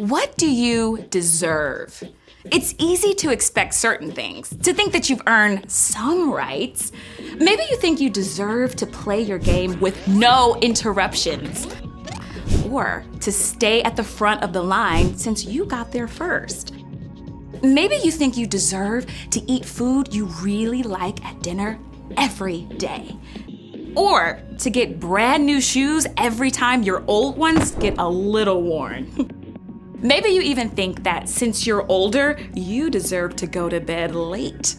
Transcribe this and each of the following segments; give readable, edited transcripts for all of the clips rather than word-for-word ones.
What do you deserve? It's easy to expect certain things, to think that you've earned some rights. Maybe you think you deserve to play your game with no interruptions, or to stay at the front of the line since you got there first. Maybe you think you deserve to eat food you really like at dinner every day, or to get brand new shoes every time your old ones get a little worn. Maybe you even think that since you're older, you deserve to go to bed late.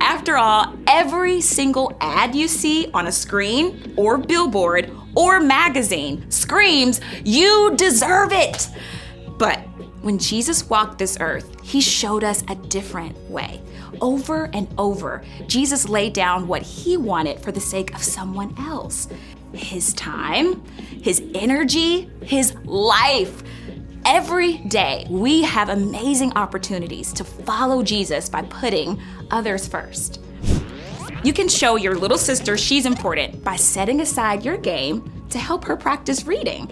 After all, every single ad you see on a screen or billboard or magazine screams, you deserve it. But when Jesus walked this earth, he showed us a different way. Over and over, Jesus laid down what he wanted for the sake of someone else. His time, his energy, his life. Every day, we have amazing opportunities to follow Jesus by putting others first. You can show your little sister she's important by setting aside your game to help her practice reading.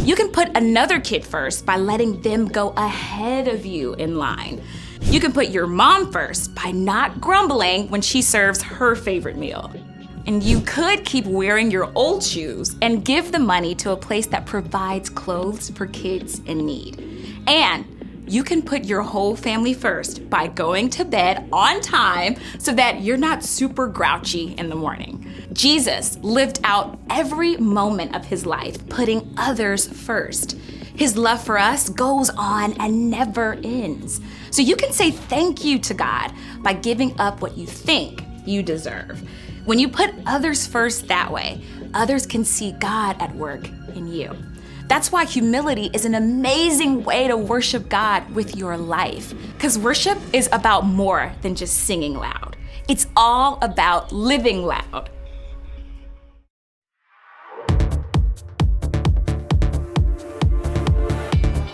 You can put another kid first by letting them go ahead of you in line. You can put your mom first by not grumbling when she serves her favorite meal. And you could keep wearing your old shoes and give the money to a place that provides clothes for kids in need. And you can put your whole family first by going to bed on time so that you're not super grouchy in the morning. Jesus lived out every moment of his life putting others first. His love for us goes on and never ends. So you can say thank you to God by giving up what you think you deserve. When you put others first that way, others can see God at work in you. That's why humility is an amazing way to worship God with your life. Because worship is about more than just singing loud. It's all about living loud.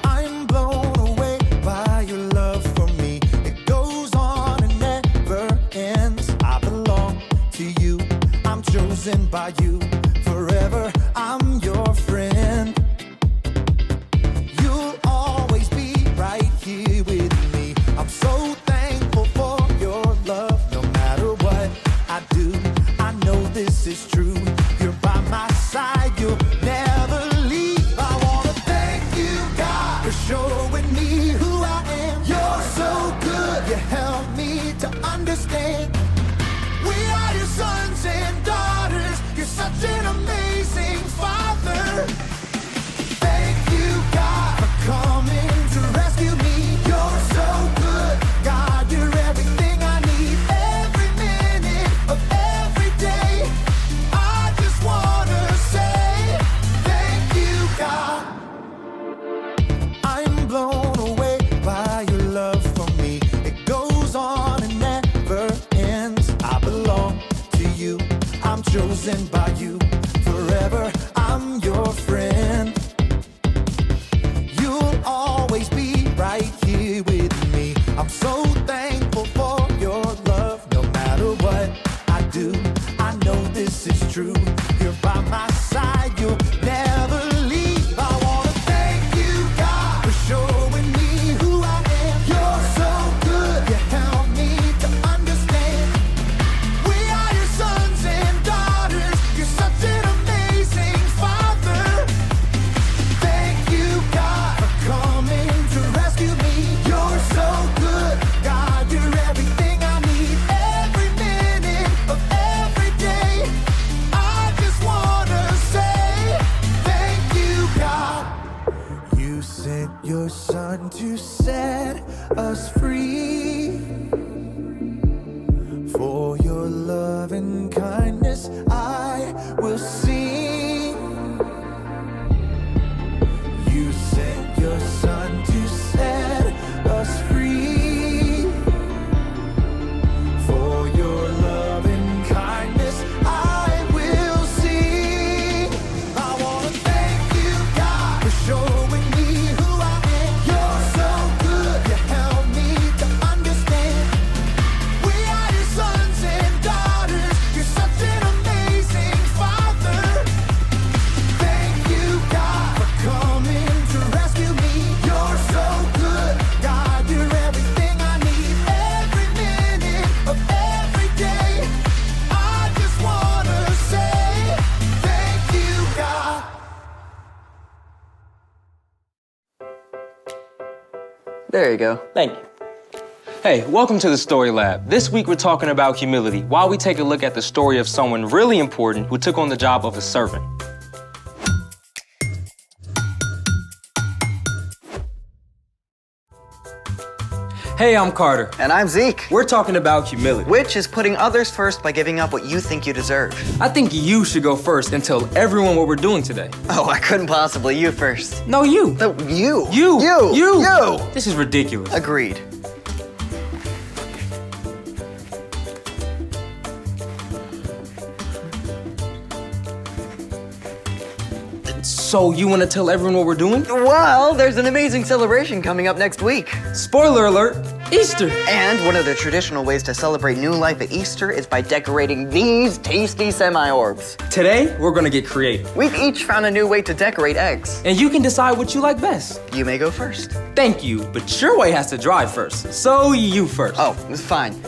I'm blown away by your love for me. It goes on and never ends. I belong to you. I'm chosen by you. Forever, I'm your friend. You'll always be right here with me. I'm so thankful for your love. No matter what I do, I know this is true. You're by my side, you'll never leave. I wanna thank you, God, for showing me who I am. You're so good, you help me to understand. We are your sons and daughters. You're such an amazing father. Thank you, God, for coming to rescue me. You're so good, God. You're everything I need every minute of every day. I just wanna say thank you, God. I'm blown away by your love for me. It goes on and never ends. I belong to you. I'm chosen by you. Forever, I'm your friend. You'll always be right here with me. I'm so thankful for your love. No matter what I do, I know this is true. You're by my side, you'll never leave. I wanna thank you, God, for showing me who I am. You're so good, you help me to understand. We are your sons and daughters. You're such an amazing father. Thank you, God, for coming to rescue me. You're so good, God. You're everything I need every minute of every day. I just wanna say thank you, God. You sent your son to set us free. For your love and kindness, I will sing. You sent your son to set us free. For your love and kindness, I will sing. I wanna thank you, God, for showing me who I am. You're so good, you help me to understand. We are your sons and daughters. You're such an amazing father. There you go. Thank you. Hey, welcome to the Story Lab. This week we're talking about humility while we take a look at the story of someone really important who took on the job of a servant. Hey, I'm Carter. And I'm Zeke. We're talking about humility. Which is putting others first by giving up what you think you deserve. I think you should go first and tell everyone what we're doing today. Oh, I couldn't possibly. You first. No, you. No, you. You. This is ridiculous. Agreed. So you want to tell everyone what we're doing? Well, there's an amazing celebration coming up next week. Spoiler alert, Easter. And one of the traditional ways to celebrate new life at Easter is by decorating these tasty semi-orbs. Today, we're gonna get creative. We've each found a new way to decorate eggs. And you can decide what you like best. You may go first. Thank you, but your way has to dry first. So you first. Oh, it's fine.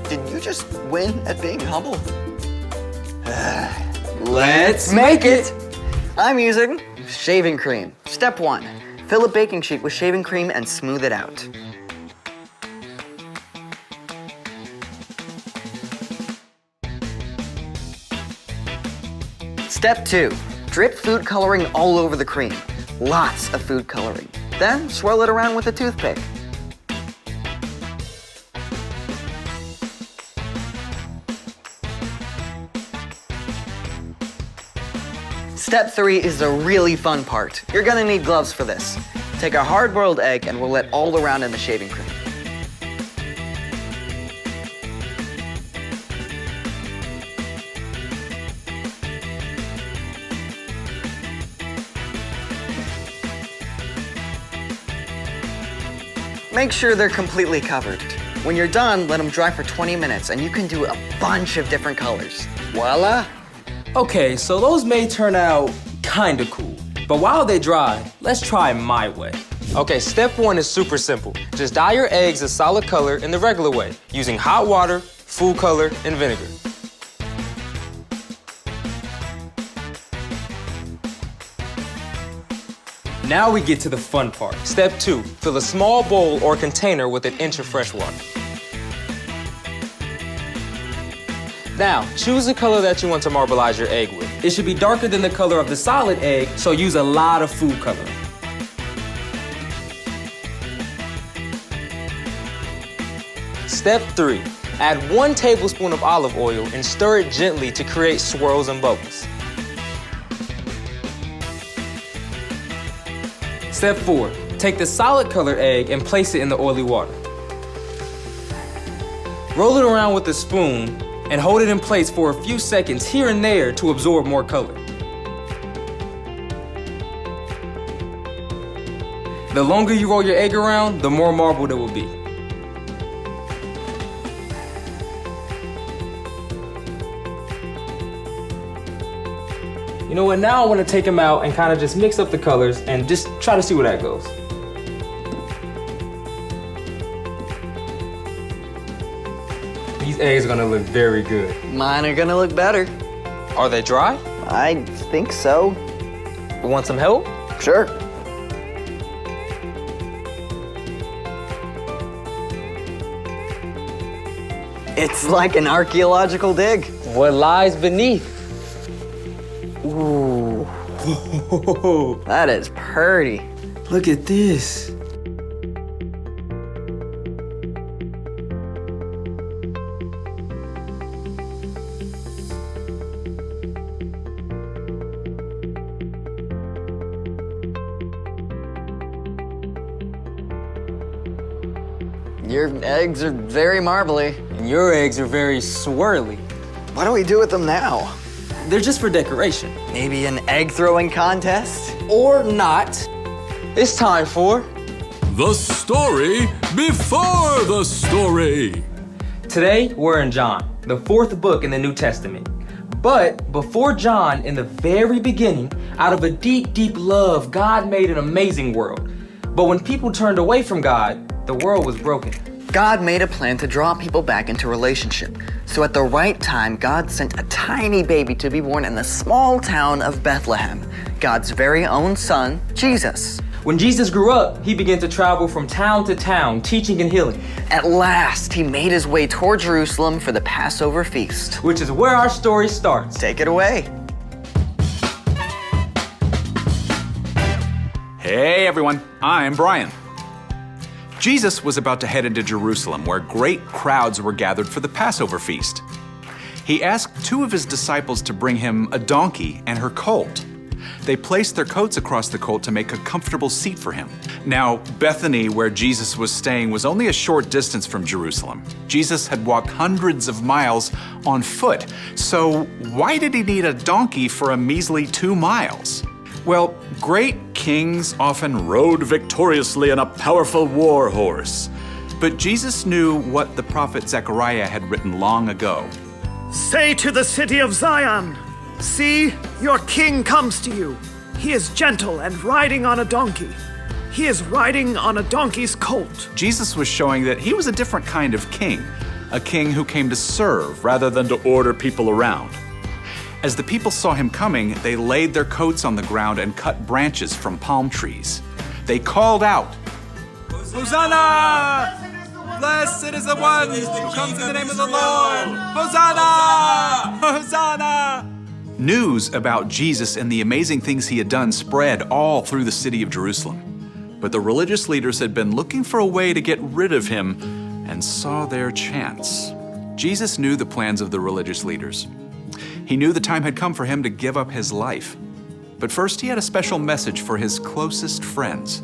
Did you just win at being humble? Let's make it. I'm using shaving cream. Step 1, fill a baking sheet with shaving cream and smooth it out. Step 2, drip food coloring all over the cream. Lots of food coloring. Then swirl it around with a toothpick. Step 3 is the really fun part. You're gonna need gloves for this. Take a hard-boiled egg and roll it all around in the shaving cream. Make sure they're completely covered. When you're done, let them dry for 20 minutes and you can do a bunch of different colors. Voila! Okay, so those may turn out kinda cool. But while they dry, let's try my way. Okay, step 1 is super simple. Just dye your eggs a solid color in the regular way, using hot water, food color, and vinegar. Now we get to the fun part. Step 2, fill a small bowl or container with 1 inch of fresh water. Now, choose the color that you want to marbleize your egg with. It should be darker than the color of the solid egg, so use a lot of food coloring. Step 3, add 1 tablespoon of olive oil and stir it gently to create swirls and bubbles. Step 4, take the solid color egg and place it in the oily water. Roll it around with a spoon and hold it in place for a few seconds here and there to absorb more color. The longer you roll your egg around, the more marbled it will be. You know what, now I want to take them out and kind of just mix up the colors and just try to see where that goes. These eggs are gonna look very good. Mine are gonna look better. Are they dry? I think so. You want some help? Sure. It's like an archaeological dig. What lies beneath? Ooh. That is pretty. Look at this. Your eggs are very marbly. And your eggs are very swirly. What do we do with them now? They're just for decoration. Maybe an egg throwing contest? Or not. It's time for The story before the story. Today, we're in John, the 4th book in the New Testament. But before John, in the very beginning, out of a deep, deep love, God made an amazing world. But when people turned away from God, the world was broken. God made a plan to draw people back into relationship. So at the right time, God sent a tiny baby to be born in the small town of Bethlehem, God's very own son, Jesus. When Jesus grew up, he began to travel from town to town, teaching and healing. At last, he made his way toward Jerusalem for the Passover feast. Which is where our story starts. Take it away. Hey everyone, I'm Brian. Jesus was about to head into Jerusalem where great crowds were gathered for the Passover feast. He asked 2 of his disciples to bring him a donkey and her colt. They placed their coats across the colt to make a comfortable seat for him. Now, Bethany, where Jesus was staying, was only a short distance from Jerusalem. Jesus had walked hundreds of miles on foot, so why did he need a donkey for a measly 2 miles? Well, great kings often rode victoriously on a powerful war horse. But Jesus knew what the prophet Zechariah had written long ago. Say to the city of Zion, see, your king comes to you. He is gentle and riding on a donkey. He is riding on a donkey's colt. Jesus was showing that he was a different kind of king, a king who came to serve rather than to order people around. As the people saw him coming, they laid their coats on the ground and cut branches from palm trees. They called out, Hosanna! Blessed is the one who comes in the name of the Lord! Hosanna! Hosanna! News about Jesus and the amazing things he had done spread all through the city of Jerusalem. But the religious leaders had been looking for a way to get rid of him and saw their chance. Jesus knew the plans of the religious leaders. He knew the time had come for him to give up his life. But first, he had a special message for his closest friends.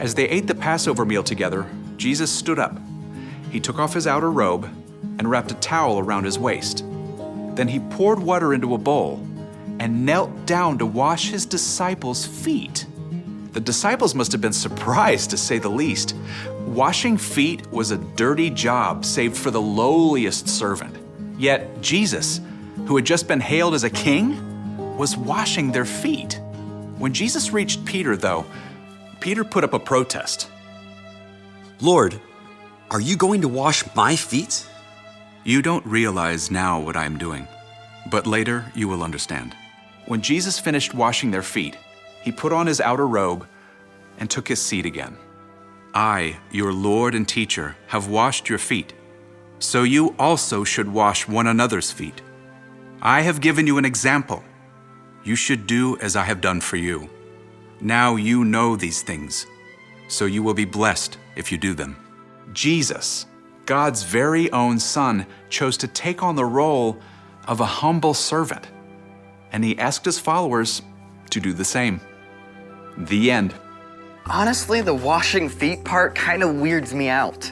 As they ate the Passover meal together, Jesus stood up. He took off his outer robe and wrapped a towel around his waist. Then he poured water into a bowl and knelt down to wash his disciples' feet. The disciples must have been surprised, to say the least. Washing feet was a dirty job saved for the lowliest servant. Yet Jesus, who had just been hailed as a king, was washing their feet. When Jesus reached Peter, though, Peter put up a protest. Lord, are you going to wash my feet? You don't realize now what I am doing, but later you will understand. When Jesus finished washing their feet, he put on his outer robe and took his seat again. I, your Lord and teacher, have washed your feet, so you also should wash one another's feet. I have given you an example. You should do as I have done for you. Now you know these things, so you will be blessed if you do them. Jesus, God's very own Son, chose to take on the role of a humble servant, and he asked his followers to do the same. The end. Honestly, the washing feet part kind of weirds me out.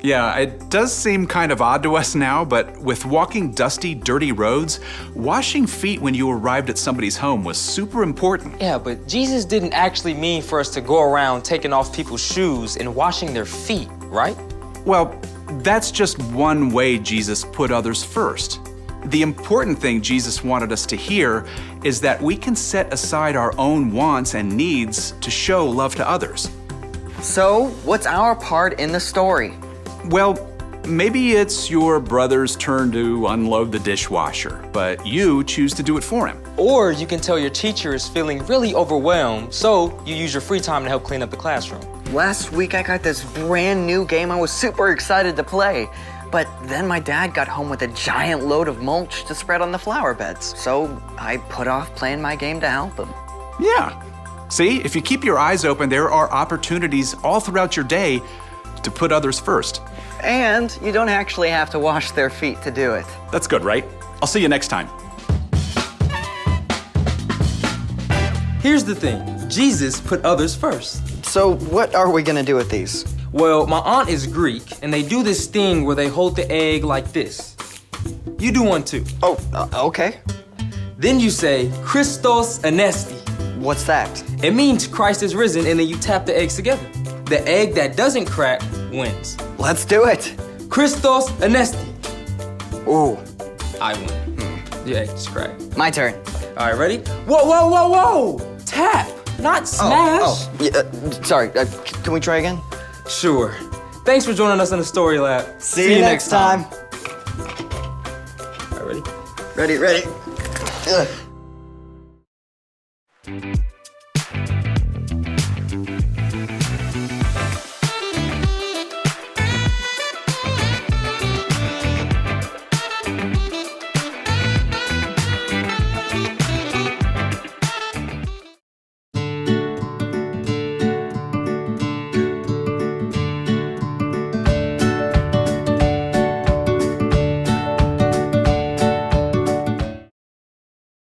Yeah, it does seem kind of odd to us now, but with walking dusty, dirty roads, washing feet when you arrived at somebody's home was super important. Yeah, but Jesus didn't actually mean for us to go around taking off people's shoes and washing their feet, right? Well, that's just one way Jesus put others first. The important thing Jesus wanted us to hear is that we can set aside our own wants and needs to show love to others. So, what's our part in the story? Well, maybe it's your brother's turn to unload the dishwasher, but you choose to do it for him. Or you can tell your teacher is feeling really overwhelmed, so you use your free time to help clean up the classroom. Last week I got this brand new game I was super excited to play, but then my dad got home with a giant load of mulch to spread on the flower beds, so I put off playing my game to help him. Yeah. See, if you keep your eyes open, there are opportunities all throughout your day to put others first. And you don't actually have to wash their feet to do it. That's good, right? I'll see you next time. Here's the thing, Jesus put others first. So what are we gonna do with these? Well, my aunt is Greek, and they do this thing where they hold the egg like this. You do one too. Oh, okay. Then you say, Christos Anesti. What's that? It means Christ is risen, and then you tap the eggs together. The egg that doesn't crack wins. Let's do it. Christos Anesti. Ooh. I win. The egg just cracked. My turn. All right, ready? Whoa, whoa, whoa, whoa! Tap, not smash. Yeah, sorry, can we try again? Sure. Thanks for joining us in the Story Lab. See you next time. All right, ready? Ready. Ugh.